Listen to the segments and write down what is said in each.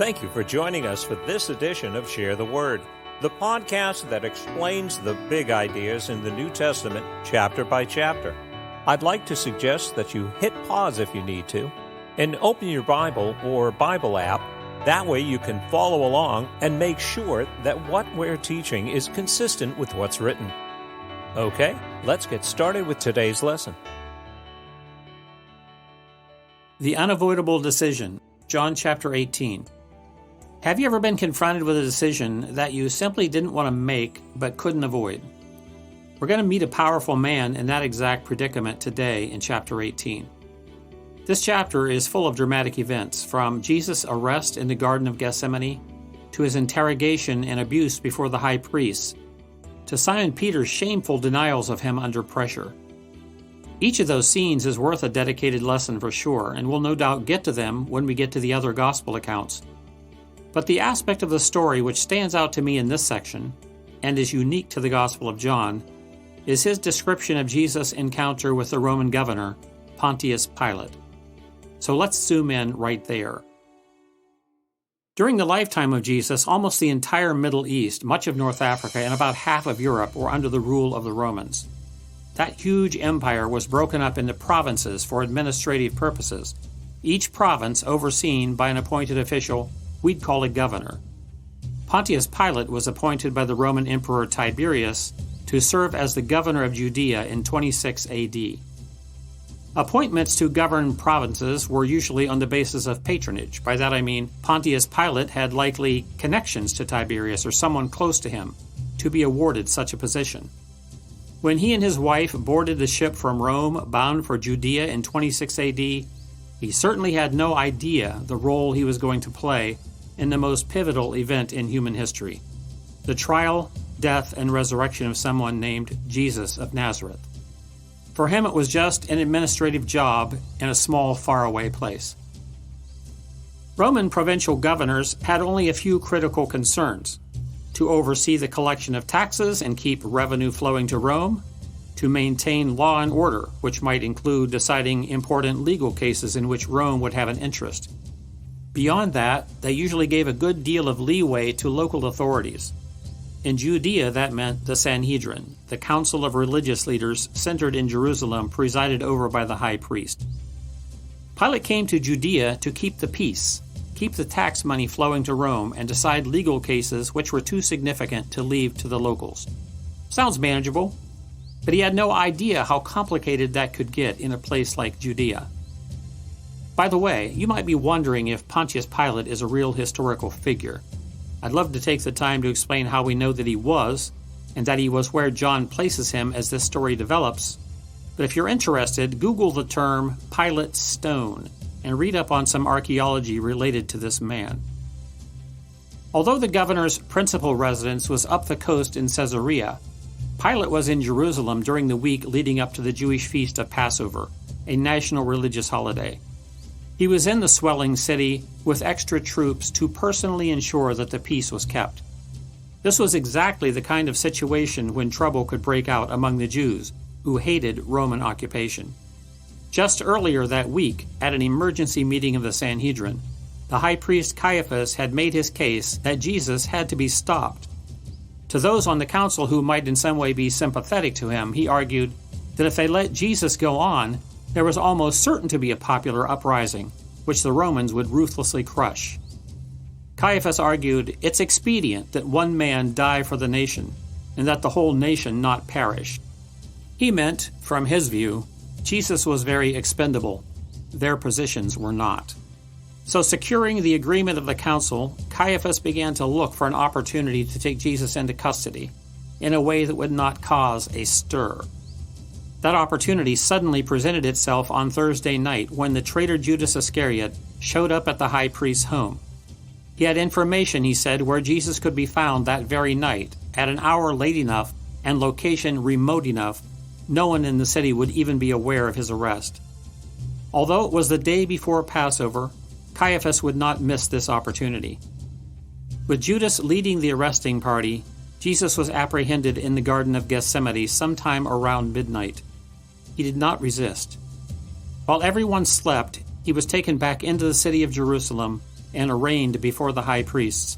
Thank you for joining us for this edition of Share the Word, the podcast that explains the big ideas in the New Testament chapter by chapter. I'd like to suggest that you hit pause if you need to, and open your Bible or Bible app. That way you can follow along and make sure that what we're teaching is consistent with what's written. Okay, let's get started with today's lesson. The Unavoidable Decision, John chapter 18. Have you ever been confronted with a decision that you simply didn't want to make but couldn't avoid? We're going to meet a powerful man in that exact predicament today in chapter 18. This chapter is full of dramatic events, from Jesus' arrest in the Garden of Gethsemane to his interrogation and abuse before the high priest, to Simon Peter's shameful denials of him under pressure. Each of those scenes is worth a dedicated lesson for sure, and we'll no doubt get to them when we get to the other gospel accounts. But the aspect of the story which stands out to me in this section, and is unique to the Gospel of John, is his description of Jesus' encounter with the Roman governor, Pontius Pilate. So let's zoom in right there. During the lifetime of Jesus, almost the entire Middle East, much of North Africa, and about half of Europe were under the rule of the Romans. That huge empire was broken up into provinces for administrative purposes, each province overseen by an appointed official we'd call a governor. Pontius Pilate was appointed by the Roman Emperor Tiberius to serve as the governor of Judea in 26 AD. Appointments to govern provinces were usually on the basis of patronage. By that I mean Pontius Pilate had likely connections to Tiberius or someone close to him to be awarded such a position. When he and his wife boarded the ship from Rome bound for Judea in 26 AD, he certainly had no idea the role he was going to play in the most pivotal event in human history, the trial, death, and resurrection of someone named Jesus of Nazareth. For him, it was just an administrative job in a small, faraway place. Roman provincial governors had only a few critical concerns: to oversee the collection of taxes and keep revenue flowing to Rome, to maintain law and order, which might include deciding important legal cases in which Rome would have an interest. Beyond that, they usually gave a good deal of leeway to local authorities. In Judea, that meant the Sanhedrin, the council of religious leaders centered in Jerusalem, presided over by the high priest. Pilate came to Judea to keep the peace, keep the tax money flowing to Rome, and decide legal cases which were too significant to leave to the locals. Sounds manageable, but he had no idea how complicated that could get in a place like Judea. By the way, you might be wondering if Pontius Pilate is a real historical figure. I'd love to take the time to explain how we know that he was, and that he was where John places him as this story develops. But if you're interested, Google the term Pilate Stone and read up on some archaeology related to this man. Although the governor's principal residence was up the coast in Caesarea, Pilate was in Jerusalem during the week leading up to the Jewish feast of Passover, a national religious holiday. He was in the swelling city with extra troops to personally ensure that the peace was kept. This was exactly the kind of situation when trouble could break out among the Jews, who hated Roman occupation. Just earlier that week, at an emergency meeting of the Sanhedrin, the high priest Caiaphas had made his case that Jesus had to be stopped. To those on the council who might in some way be sympathetic to him, he argued that if they let Jesus go on, there was almost certain to be a popular uprising, which the Romans would ruthlessly crush. Caiaphas argued it's expedient that one man die for the nation, and that the whole nation not perish. He meant, from his view, Jesus was very expendable. Their positions were not. So, securing the agreement of the council, Caiaphas began to look for an opportunity to take Jesus into custody in a way that would not cause a stir. That opportunity suddenly presented itself on Thursday night when the traitor Judas Iscariot showed up at the high priest's home. He had information, he said, where Jesus could be found that very night, at an hour late enough and location remote enough, no one in the city would even be aware of his arrest. Although it was the day before Passover, Caiaphas would not miss this opportunity. With Judas leading the arresting party, Jesus was apprehended in the Garden of Gethsemane sometime around midnight. He did not resist. While everyone slept, he was taken back into the city of Jerusalem and arraigned before the high priests.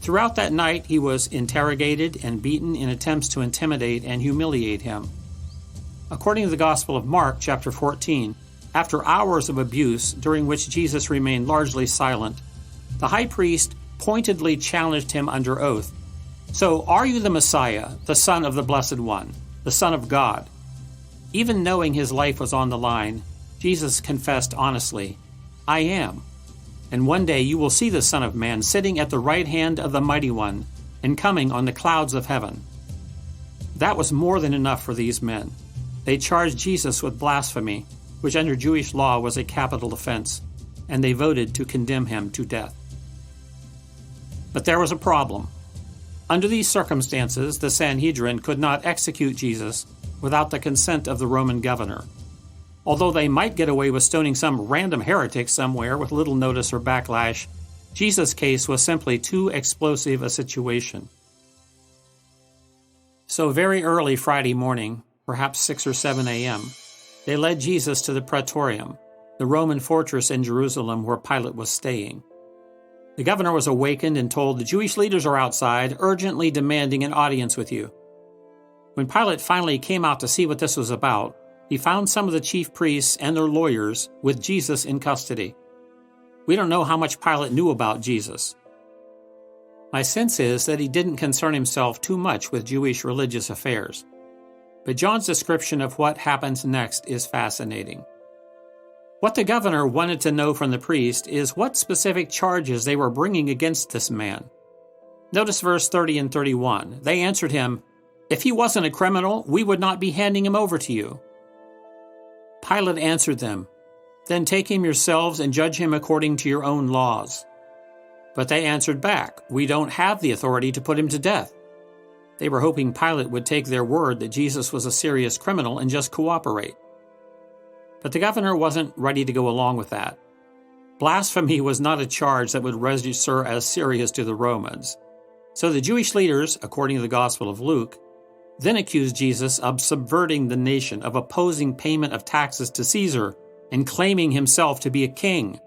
Throughout that night, he was interrogated and beaten in attempts to intimidate and humiliate him. According to the Gospel of Mark, chapter 14, after hours of abuse, during which Jesus remained largely silent, the high priest pointedly challenged him under oath. "So, are you the Messiah, the Son of the Blessed One, the Son of God?" Even knowing his life was on the line, Jesus confessed honestly, "I am. And one day you will see the Son of Man sitting at the right hand of the Mighty One and coming on the clouds of heaven." That was more than enough for these men. They charged Jesus with blasphemy, which under Jewish law was a capital offense, and they voted to condemn him to death. But there was a problem. Under these circumstances, the Sanhedrin could not execute Jesus without the consent of the Roman governor. Although they might get away with stoning some random heretic somewhere with little notice or backlash, Jesus' case was simply too explosive a situation. So very early Friday morning, perhaps 6 or 7 a.m., they led Jesus to the Praetorium, the Roman fortress in Jerusalem where Pilate was staying. The governor was awakened and told, "The Jewish leaders are outside, urgently demanding an audience with you." When Pilate finally came out to see what this was about, he found some of the chief priests and their lawyers with Jesus in custody. We don't know how much Pilate knew about Jesus. My sense is that he didn't concern himself too much with Jewish religious affairs. But John's description of what happens next is fascinating. What the governor wanted to know from the priest is what specific charges they were bringing against this man. Notice verse 30 and 31. They answered him, "If he wasn't a criminal, we would not be handing him over to you." Pilate answered them, "Then take him yourselves and judge him according to your own laws." But they answered back, "We don't have the authority to put him to death." They were hoping Pilate would take their word that Jesus was a serious criminal and just cooperate. But the governor wasn't ready to go along with that. Blasphemy was not a charge that would register as serious to the Romans. So the Jewish leaders, according to the Gospel of Luke, then accused Jesus of subverting the nation, of opposing payment of taxes to Caesar, and claiming himself to be a king.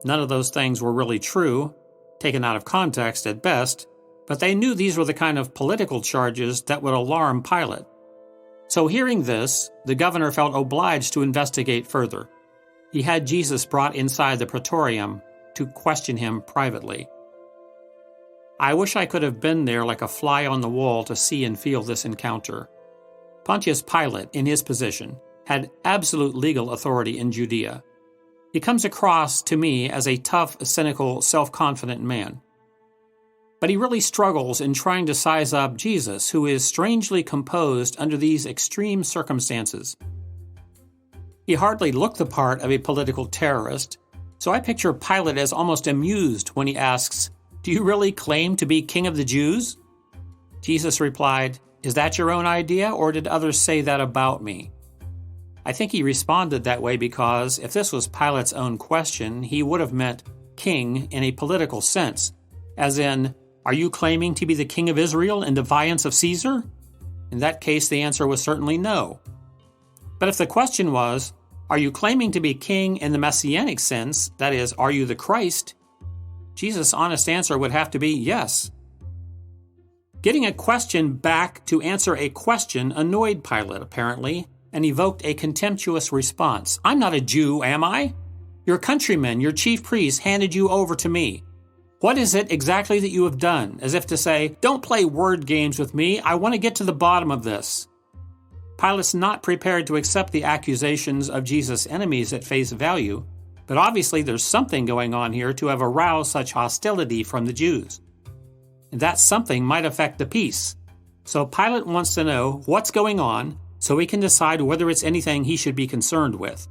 None of those things were really true, taken out of context at best, but they knew these were the kind of political charges that would alarm Pilate. So hearing this, the governor felt obliged to investigate further. He had Jesus brought inside the Praetorium to question him privately. I wish I could have been there like a fly on the wall to see and feel this encounter. Pontius Pilate, in his position, had absolute legal authority in Judea. He comes across to me as a tough, cynical, self-confident man. But he really struggles in trying to size up Jesus, who is strangely composed under these extreme circumstances. He hardly looked the part of a political terrorist, so I picture Pilate as almost amused when he asks, "Do you really claim to be king of the Jews?" Jesus replied, "Is that your own idea, or did others say that about me?" I think he responded that way because if this was Pilate's own question, he would have meant king in a political sense, as in, "Are you claiming to be the king of Israel in defiance of Caesar?" In that case, the answer was certainly no. But if the question was, "Are you claiming to be king in the messianic sense, that is, are you the Christ?" Jesus' honest answer would have to be yes. Getting a question back to answer a question annoyed Pilate, apparently, and evoked a contemptuous response. "I'm not a Jew, am I? Your countrymen, your chief priests, handed you over to me. What is it exactly that you have done?" As if to say, "Don't play word games with me. I want to get to the bottom of this." Pilate's not prepared to accept the accusations of Jesus' enemies at face value, but obviously there's something going on here to have aroused such hostility from the Jews. And that something might affect the peace. So Pilate wants to know what's going on so he can decide whether it's anything he should be concerned with.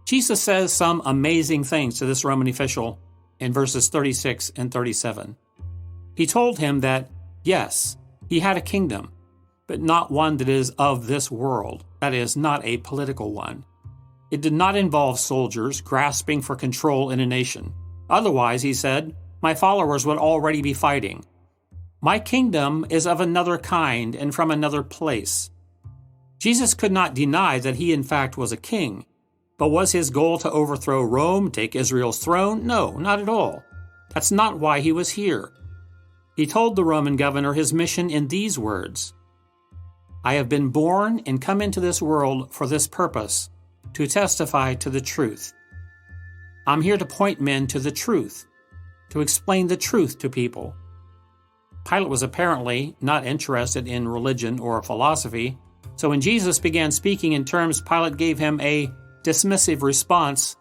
Jesus says some amazing things to this Roman official in verses 36 and 37. He told him that, yes, he had a kingdom, but not one that is of this world, that is, not a political one. It did not involve soldiers grasping for control in a nation. Otherwise, he said, my followers would already be fighting. My kingdom is of another kind and from another place. Jesus could not deny that he in fact was a king, But was his goal to overthrow Rome, take Israel's throne? No, not at all. That's not why he was here. He told the Roman governor his mission in these words: I have been born and come into this world for this purpose, to testify to the truth. I'm here to point men to the truth, to explain the truth to people. Pilate was apparently not interested in religion or philosophy, so when Jesus began speaking in terms, Pilate gave him a dismissive response.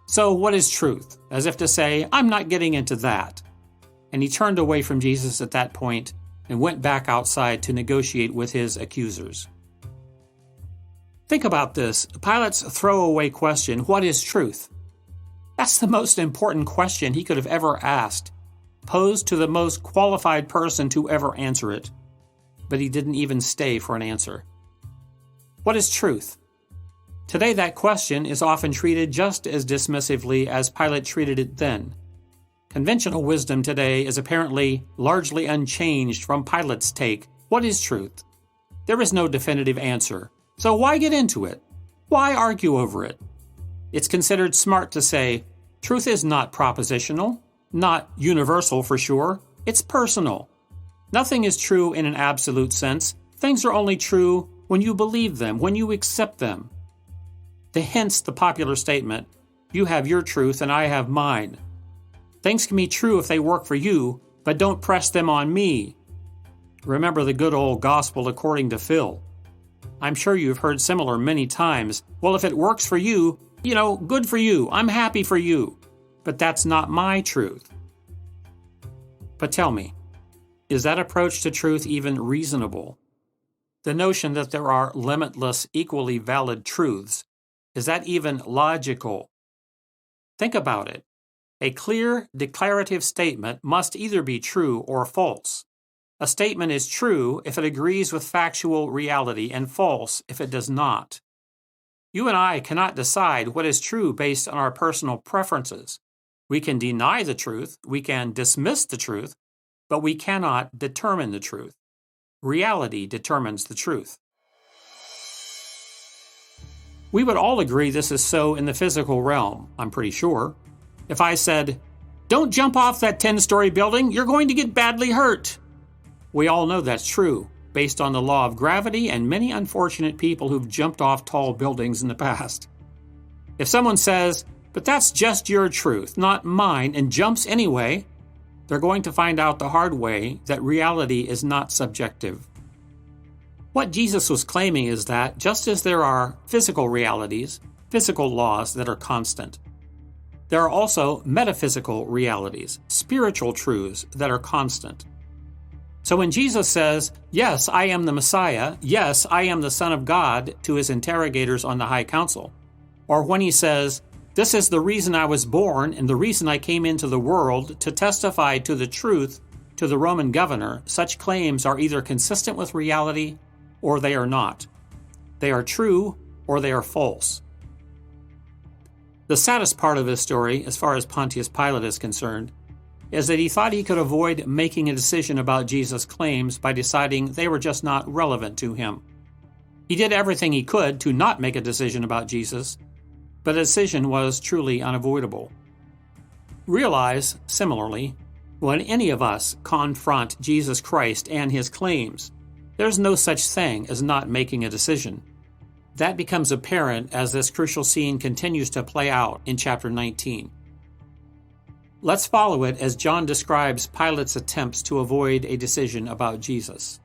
So what is truth? As if to say, I'm not getting into that. And he turned away from Jesus at that point and went back outside to negotiate with his accusers. Think about this. Pilate's throwaway question, what is truth? That's the most important question he could have ever asked, posed to the most qualified person to ever answer it. But he didn't even stay for an answer. What is truth? Today that question is often treated just as dismissively as Pilate treated it then. Conventional wisdom today is apparently largely unchanged from Pilate's take. What is truth? There is no definitive answer. So why get into it? Why argue over it? It's considered smart to say, truth is not propositional, not universal for sure, it's personal. Nothing is true in an absolute sense. Things are only true when you believe them, when you accept them. Hence the popular statement, you have your truth and I have mine. Things can be true if they work for you, but don't press them on me. Remember the good old gospel according to Phil. I'm sure you've heard similar many times. Well, if it works for you, good for you. I'm happy for you. But that's not my truth. But tell me, is that approach to truth even reasonable? The notion that there are limitless, equally valid truths, is that even logical? Think about it. A clear, declarative statement must either be true or false. A statement is true if it agrees with factual reality and false if it does not. You and I cannot decide what is true based on our personal preferences. We can deny the truth, we can dismiss the truth, but we cannot determine the truth. Reality determines the truth. We would all agree this is so in the physical realm, I'm pretty sure. If I said, don't jump off that 10-story building, you're going to get badly hurt. We all know that's true, based on the law of gravity and many unfortunate people who've jumped off tall buildings in the past. If someone says, but that's just your truth, not mine, and jumps anyway, they're going to find out the hard way that reality is not subjective. What Jesus was claiming is that just as there are physical realities, physical laws that are constant, there are also metaphysical realities, spiritual truths that are constant. So when Jesus says, yes, I am the Messiah, yes, I am the Son of God, to his interrogators on the high council, or when he says, this is the reason I was born and the reason I came into the world, to testify to the truth to the Roman governor, such claims are either consistent with reality or they are not. They are true or they are false. The saddest part of this story, as far as Pontius Pilate is concerned, is that he thought he could avoid making a decision about Jesus' claims by deciding they were just not relevant to him. He did everything he could to not make a decision about Jesus, but a decision was truly unavoidable. Realize, similarly, when any of us confront Jesus Christ and his claims, there's no such thing as not making a decision. That becomes apparent as this crucial scene continues to play out in chapter 19. Let's follow it as John describes Pilate's attempts to avoid a decision about Jesus.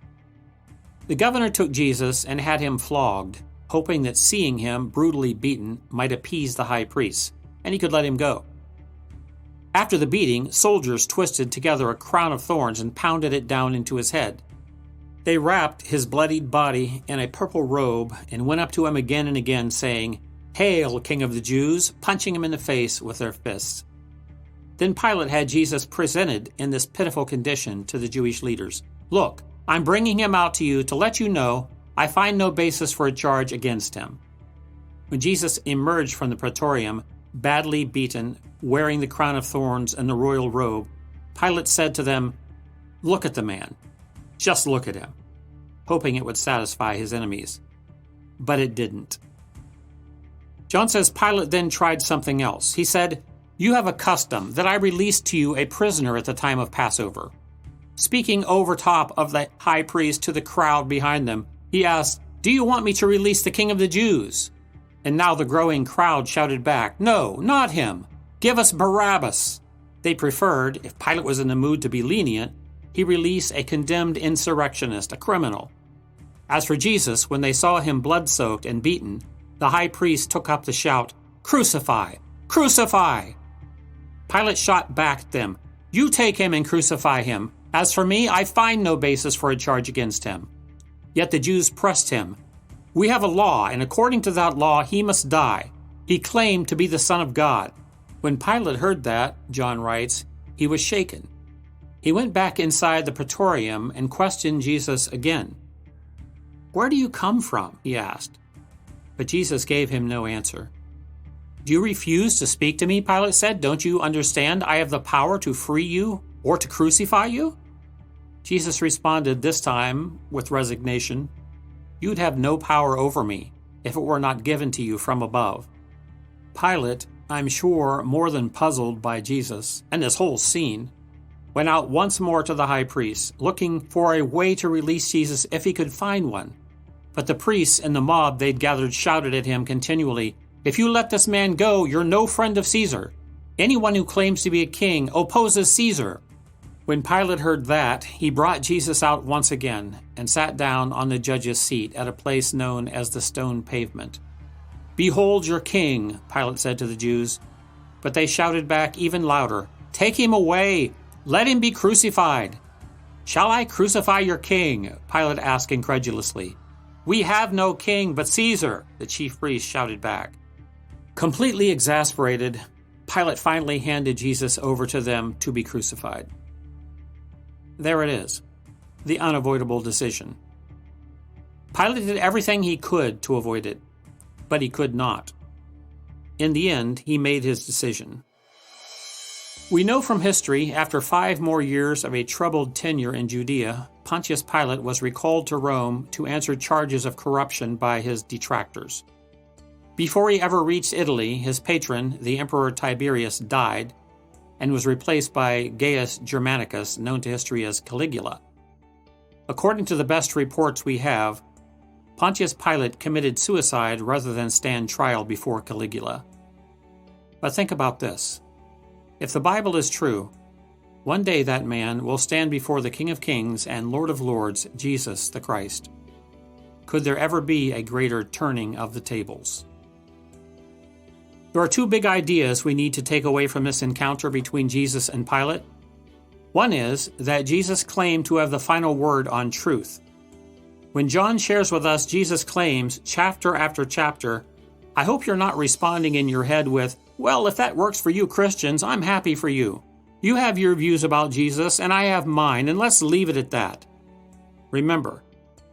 The governor took Jesus and had him flogged, hoping that seeing him brutally beaten might appease the high priest, and he could let him go. After the beating, soldiers twisted together a crown of thorns and pounded it down into his head. They wrapped his bloodied body in a purple robe and went up to him again and again, saying, "Hail, King of the Jews," punching him in the face with their fists. Then Pilate had Jesus presented in this pitiful condition to the Jewish leaders. "Look, I'm bringing him out to you to let you know I find no basis for a charge against him." When Jesus emerged from the praetorium, badly beaten, wearing the crown of thorns and the royal robe, Pilate said to them, "Look at the man. Just look at him," hoping it would satisfy his enemies. But it didn't. John says Pilate then tried something else. He said, "You have a custom that I release to you a prisoner at the time of Passover." Speaking over top of the high priest to the crowd behind them, he asked, "Do you want me to release the king of the Jews?" And now the growing crowd shouted back, "No, not him. Give us Barabbas." They preferred, if Pilate was in the mood to be lenient, he release a condemned insurrectionist, a criminal. As for Jesus, when they saw him blood-soaked and beaten, the high priest took up the shout, "Crucify! Crucify!" Pilate shot back at them, "You take him and crucify him. As for me, I find no basis for a charge against him." Yet the Jews pressed him. "We have a law, and according to that law he must die. He claimed to be the Son of God." When Pilate heard that, John writes, he was shaken. He went back inside the praetorium and questioned Jesus again. "Where do you come from?" he asked. But Jesus gave him no answer. "Do you refuse to speak to me?" Pilate said. "Don't you understand I have the power to free you or to crucify you?" Jesus responded this time with resignation, "You'd have no power over me if it were not given to you from above." Pilate, I'm sure more than puzzled by Jesus and this whole scene, went out once more to the high priest, looking for a way to release Jesus if he could find one. But the priests and the mob they'd gathered shouted at him continually, "If you let this man go, you're no friend of Caesar. Anyone who claims to be a king opposes Caesar." When Pilate heard that, he brought Jesus out once again and sat down on the judge's seat at a place known as the Stone Pavement. "Behold your king," Pilate said to the Jews. But they shouted back even louder, "Take him away! Let him be crucified!" "Shall I crucify your king?" Pilate asked incredulously. "We have no king but Caesar," the chief priests shouted back. Completely exasperated, Pilate finally handed Jesus over to them to be crucified. There it is, the unavoidable decision. Pilate did everything he could to avoid it, but he could not. In the end, he made his decision. We know from history, after 5 more years of a troubled tenure in Judea, Pontius Pilate was recalled to Rome to answer charges of corruption by his detractors. Before he ever reached Italy, his patron, the Emperor Tiberius, died and was replaced by Gaius Germanicus, known to history as Caligula. According to the best reports we have, Pontius Pilate committed suicide rather than stand trial before Caligula. But think about this. If the Bible is true, one day that man will stand before the King of Kings and Lord of Lords, Jesus the Christ. Could there ever be a greater turning of the tables? There are 2 big ideas we need to take away from this encounter between Jesus and Pilate. One is that Jesus claimed to have the final word on truth. When John shares with us Jesus' claims chapter after chapter, I hope you're not responding in your head with, "Well, if that works for you Christians, I'm happy for you. You have your views about Jesus and I have mine, and let's leave it at that." Remember,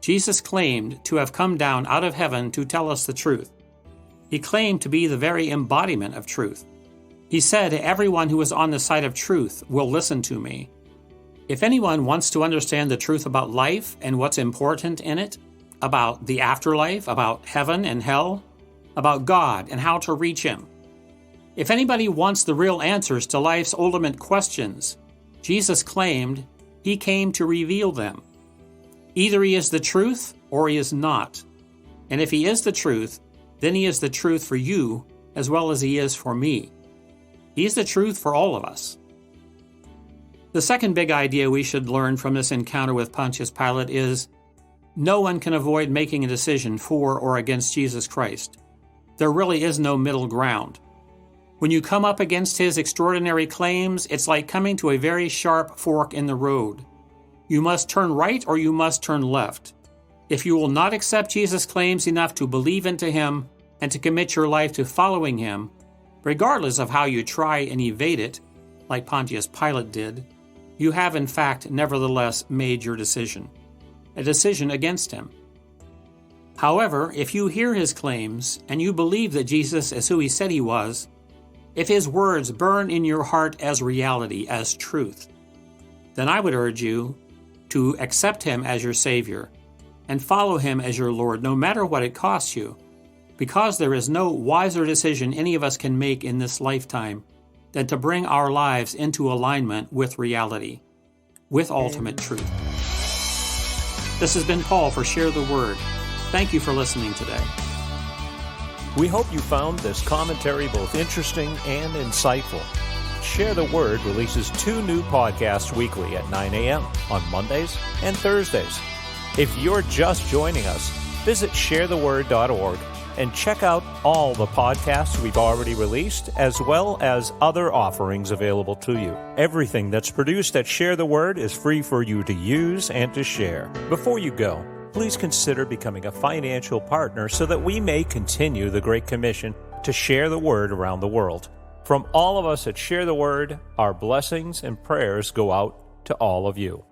Jesus claimed to have come down out of heaven to tell us the truth. He claimed to be the very embodiment of truth. He said, "Everyone who is on the side of truth will listen to me." If anyone wants to understand the truth about life and what's important in it, about the afterlife, about heaven and hell, about God and how to reach Him, if anybody wants the real answers to life's ultimate questions, Jesus claimed He came to reveal them. Either He is the truth or He is not. And if He is the truth, then He is the truth for you as well as He is for me. He is the truth for all of us. The second big idea we should learn from this encounter with Pontius Pilate is no one can avoid making a decision for or against Jesus Christ. There really is no middle ground. When you come up against His extraordinary claims, it's like coming to a very sharp fork in the road. You must turn right or you must turn left. If you will not accept Jesus' claims enough to believe into Him and to commit your life to following Him, regardless of how you try and evade it, like Pontius Pilate did, you have in fact nevertheless made your decision, a decision against Him. However, if you hear His claims and you believe that Jesus is who He said He was, if His words burn in your heart as reality, as truth, then I would urge you to accept Him as your Savior and follow Him as your Lord, no matter what it costs you. because there is no wiser decision any of us can make in this lifetime than to bring our lives into alignment with reality, with ultimate truth. This has been Paul for Share the Word. Thank you for listening today. We hope you found this commentary both interesting and insightful. Share the Word releases 2 new podcasts weekly at 9 a.m. on Mondays and Thursdays. If you're just joining us, visit sharetheword.org and check out all the podcasts we've already released, as well as other offerings available to you. Everything that's produced at Share the Word is free for you to use and to share. Before you go, please consider becoming a financial partner so that we may continue the Great Commission to share the Word around the world. From all of us at Share the Word, our blessings and prayers go out to all of you.